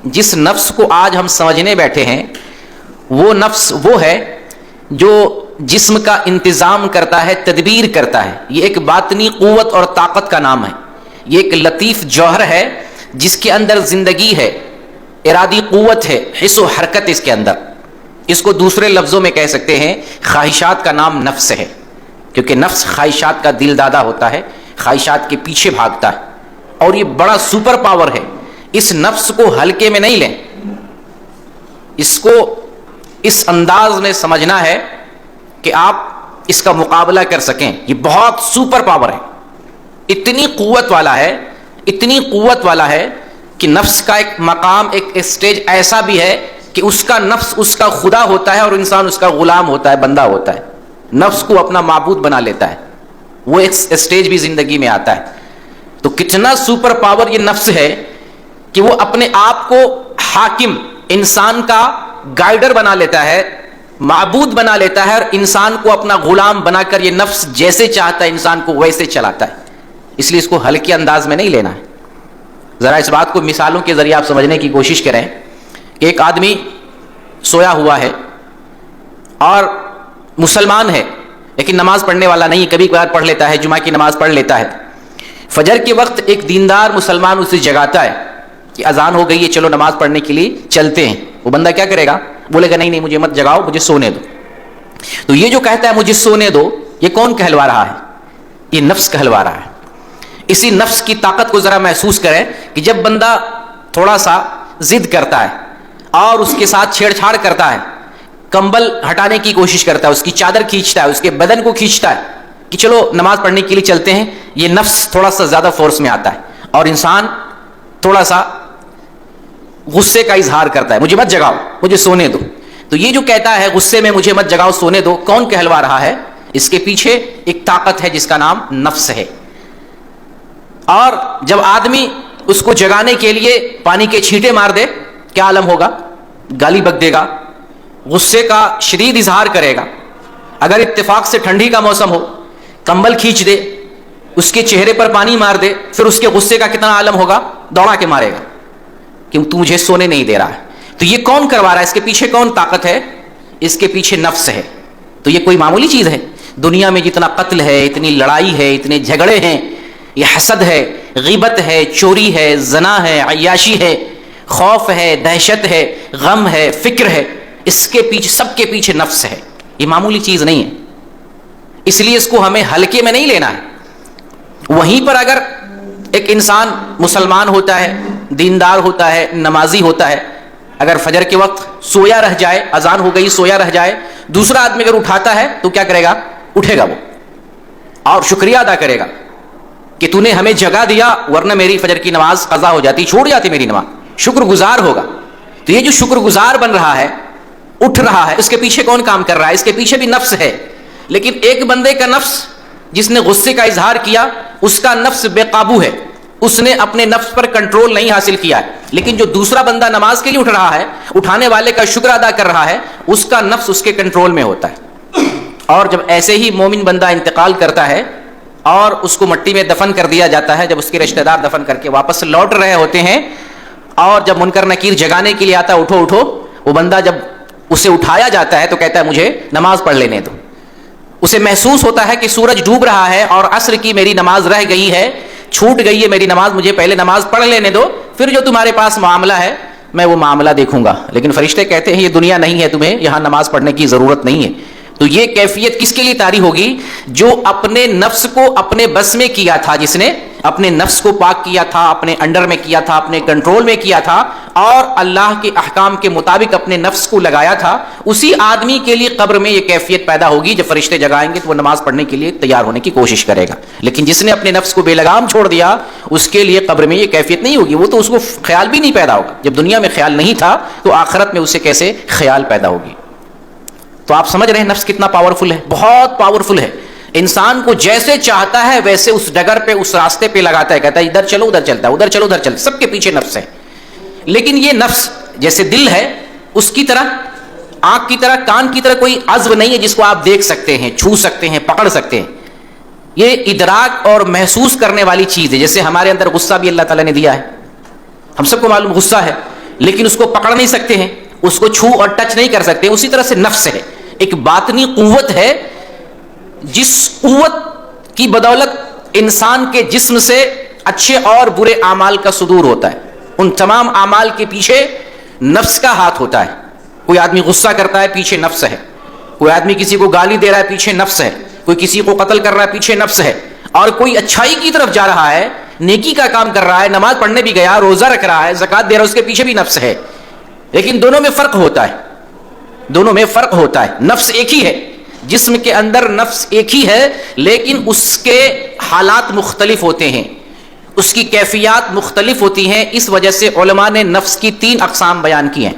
جس نفس کو آج ہم سمجھنے بیٹھے ہیں وہ نفس وہ ہے جو جسم کا انتظام کرتا ہے، تدبیر کرتا ہے. یہ ایک باطنی قوت اور طاقت کا نام ہے. یہ ایک لطیف جوہر ہے جس کے اندر زندگی ہے، ارادی قوت ہے، حس و حرکت اس کے اندر. اس کو دوسرے لفظوں میں کہہ سکتے ہیں خواہشات کا نام نفس ہے، کیونکہ نفس خواہشات کا دل دادا ہوتا ہے، خواہشات کے پیچھے بھاگتا ہے. اور یہ بڑا سپر پاور ہے. اس نفس کو ہلکے میں نہیں لیں، اس کو اس انداز میں سمجھنا ہے کہ آپ اس کا مقابلہ کر سکیں. یہ بہت سپر پاور ہے، اتنی قوت والا ہے، اتنی قوت والا ہے کہ نفس کا ایک مقام، ایک اسٹیج ایسا بھی ہے کہ اس کا نفس اس کا خدا ہوتا ہے اور انسان اس کا غلام ہوتا ہے، بندہ ہوتا ہے. نفس کو اپنا معبود بنا لیتا ہے. وہ ایک اسٹیج بھی زندگی میں آتا ہے. تو کتنا سپر پاور یہ نفس ہے کہ وہ اپنے آپ کو حاکم، انسان کا گائیڈر بنا لیتا ہے، معبود بنا لیتا ہے، اور انسان کو اپنا غلام بنا کر یہ نفس جیسے چاہتا ہے انسان کو ویسے چلاتا ہے. اس لیے اس کو ہلکے انداز میں نہیں لینا ہے. ذرا اس بات کو مثالوں کے ذریعے آپ سمجھنے کی کوشش کریں کہ ایک آدمی سویا ہوا ہے اور مسلمان ہے لیکن نماز پڑھنے والا نہیں، کبھی کبھار پڑھ لیتا ہے، جمعہ کی نماز پڑھ لیتا ہے. فجر کے وقت ایک دیندار مسلمان اسے جگاتا ہے کہ اذان ہو گئی ہے، چلو نماز پڑھنے کے لیے چلتے ہیں. وہ بندہ کیا کرے گا؟ بولے گا نہیں نہیں مجھے مت جگاؤ، مجھے سونے دو. تو یہ جو کہتا ہے مجھے سونے دو، یہ کون کہلوا رہا ہے؟ یہ نفس کہلوا رہا ہے. اسی نفس کی طاقت کو ذرا محسوس کریں کہ جب بندہ تھوڑا سا ضد کرتا ہے اور اس کے ساتھ چھیڑ چھاڑ کرتا ہے، کمبل ہٹانے کی کوشش کرتا ہے، اس کی چادر کھینچتا ہے، اس کے بدن کو کھینچتا ہے کہ چلو نماز پڑھنے کے لیے چلتے ہیں، یہ نفس تھوڑا سا زیادہ فورس میں آتا ہے اور انسان تھوڑا سا غصے کا اظہار کرتا ہے، مجھے مت جگاؤ، مجھے سونے دو. تو یہ جو کہتا ہے غصے میں مجھے مت جگاؤ، سونے دو، کون کہلوا رہا ہے؟ اس کے پیچھے ایک طاقت ہے جس کا نام نفس ہے. اور جب آدمی اس کو جگانے کے لیے پانی کے چھینٹے مار دے، کیا عالم ہوگا؟ گالی بک دے گا، غصے کا شدید اظہار کرے گا. اگر اتفاق سے ٹھنڈی کا موسم ہو، کمبل کھینچ دے، اس کے چہرے پر پانی مار دے، پھر اس کے غصے کا کتنا عالم ہوگا؟ دوڑا کے مارے گا کہ تو مجھے سونے نہیں دے رہا ہے. تو یہ کون کروا رہا ہے؟ اس کے پیچھے کون طاقت ہے؟ اس کے پیچھے نفس ہے. تو یہ کوئی معمولی چیز ہے؟ دنیا میں جتنا قتل ہے، اتنی لڑائی ہے، اتنے جھگڑے ہیں، یہ حسد ہے، غیبت ہے، چوری ہے، زنا ہے، عیاشی ہے، خوف ہے، دہشت ہے، غم ہے، فکر ہے، اس کے پیچھے، سب کے پیچھے نفس ہے. یہ معمولی چیز نہیں ہے. اس لیے اس کو ہمیں ہلکے میں نہیں لینا ہے. وہیں پر اگر ایک انسان مسلمان ہوتا ہے، دیندار ہوتا ہے، نمازی ہوتا ہے، اگر فجر کے وقت سویا رہ جائے، اذان ہو گئی سویا رہ جائے، دوسرا آدمی اگر اٹھاتا ہے تو کیا کرے گا؟ اٹھے گا وہ اور شکریہ ادا کرے گا کہ تو نے ہمیں جگا دیا، ورنہ میری فجر کی نماز قضا ہو جاتی، چھوٹ جاتی میری نماز. شکر گزار ہوگا. تو یہ جو شکر گزار بن رہا ہے، اٹھ رہا ہے، اس کے پیچھے کون کام کر رہا ہے؟ اس کے پیچھے بھی نفس ہے. لیکن ایک بندے کا نفس جس نے غصے کا اظہار کیا، اس کا نفس بے قابو ہے، اس نے اپنے نفس پر کنٹرول نہیں حاصل کیا ہے. لیکن جو دوسرا بندہ نماز کے لیے اٹھ رہا ہے، اٹھانے والے کا شکر ادا کر رہا ہے، اس کا نفس اس کے کنٹرول میں ہوتا ہے. اور جب ایسے ہی مومن بندہ انتقال کرتا ہے اور اس کو مٹی میں دفن کر دیا جاتا ہے، جب اس کے رشتہ دار دفن کر کے واپس لوٹ رہے ہوتے ہیں اور جب منکر نکیر جگانے کے لیے آتا ہے، اٹھو اٹھو، وہ بندہ جب اسے اٹھایا جاتا ہے تو کہتا ہے مجھے نماز پڑھ لینے دو. اسے محسوس ہوتا ہے کہ سورج ڈوب رہا ہے اور عصر کی میری نماز رہ گئی ہے، چھوٹ گئی ہے میری نماز، مجھے پہلے نماز پڑھ لینے دو، پھر جو تمہارے پاس معاملہ ہے میں وہ معاملہ دیکھوں گا. لیکن فرشتے کہتے ہیں یہ دنیا نہیں ہے، تمہیں یہاں نماز پڑھنے کی ضرورت نہیں ہے. تو یہ کیفیت کس کے لیے طاری ہوگی؟ جو اپنے نفس کو اپنے بس میں کیا تھا، جس نے اپنے نفس کو پاک کیا تھا، اپنے انڈر میں کیا تھا، اپنے کنٹرول میں کیا تھا اور اللہ کے احکام کے مطابق اپنے نفس کو لگایا تھا. اسی آدمی کے لیے قبر میں یہ کیفیت پیدا ہوگی. جب فرشتے جگائیں گے تو وہ نماز پڑھنے کے لیے تیار ہونے کی کوشش کرے گا. لیکن جس نے اپنے نفس کو بے لگام چھوڑ دیا، اس کے لیے قبر میں یہ کیفیت نہیں ہوگی. وہ تو اس کو خیال بھی نہیں پیدا ہوگا. جب دنیا میں خیال نہیں تھا تو آخرت میں اسے کیسے خیال پیدا ہوگی؟ تو آپ سمجھ رہے ہیں نفس کتنا پاورفل ہے؟ بہت پاورفل ہے. انسان کو جیسے چاہتا ہے ویسے اس ڈگر پہ، اس راستے پہ لگاتا ہے، کہتا ہے ادھر چلو ادھر چلتا ہے، ادھر چلو ادھر چلتا ہے. سب کے پیچھے نفس ہے. لیکن یہ نفس جیسے دل ہے، اس کی طرح، آنکھ کی طرح، کان کی طرح کوئی عضو نہیں ہے جس کو آپ دیکھ سکتے ہیں، چھو سکتے ہیں، پکڑ سکتے ہیں. یہ ادراک اور محسوس کرنے والی چیز ہے. جیسے ہمارے اندر غصہ بھی اللہ تعالیٰ نے دیا ہے، ہم سب کو معلوم غصہ ہے. لیکن اس کو پکڑ نہیں سکتے ہیں، اس کو چھو اور ٹچ نہیں کر سکتے. اسی طرح سے نفس ہے، ایک باطنی قوت ہے جس قوت کی بدولت انسان کے جسم سے اچھے اور برے اعمال کا صدور ہوتا ہے. ان تمام اعمال کے پیچھے نفس کا ہاتھ ہوتا ہے. کوئی آدمی غصہ کرتا ہے، پیچھے نفس ہے. کوئی آدمی کسی کو گالی دے رہا ہے، پیچھے نفس ہے. کوئی کسی کو قتل کر رہا ہے، پیچھے نفس ہے. اور کوئی اچھائی کی طرف جا رہا ہے، نیکی کا کام کر رہا ہے، نماز پڑھنے بھی گیا، روزہ رکھ رہا ہے، زکوٰۃ دے رہا ہے، اس کے پیچھے بھی نفس ہے. لیکن دونوں میں فرق ہوتا ہے، دونوں میں فرق ہوتا ہے. نفس ایک ہی ہے، جسم کے اندر نفس ایک ہی ہے، لیکن اس کے حالات مختلف ہوتے ہیں، اس کی کیفیات مختلف ہوتی ہیں. اس وجہ سے علماء نے نفس کی 3 اقسام بیان کی ہیں.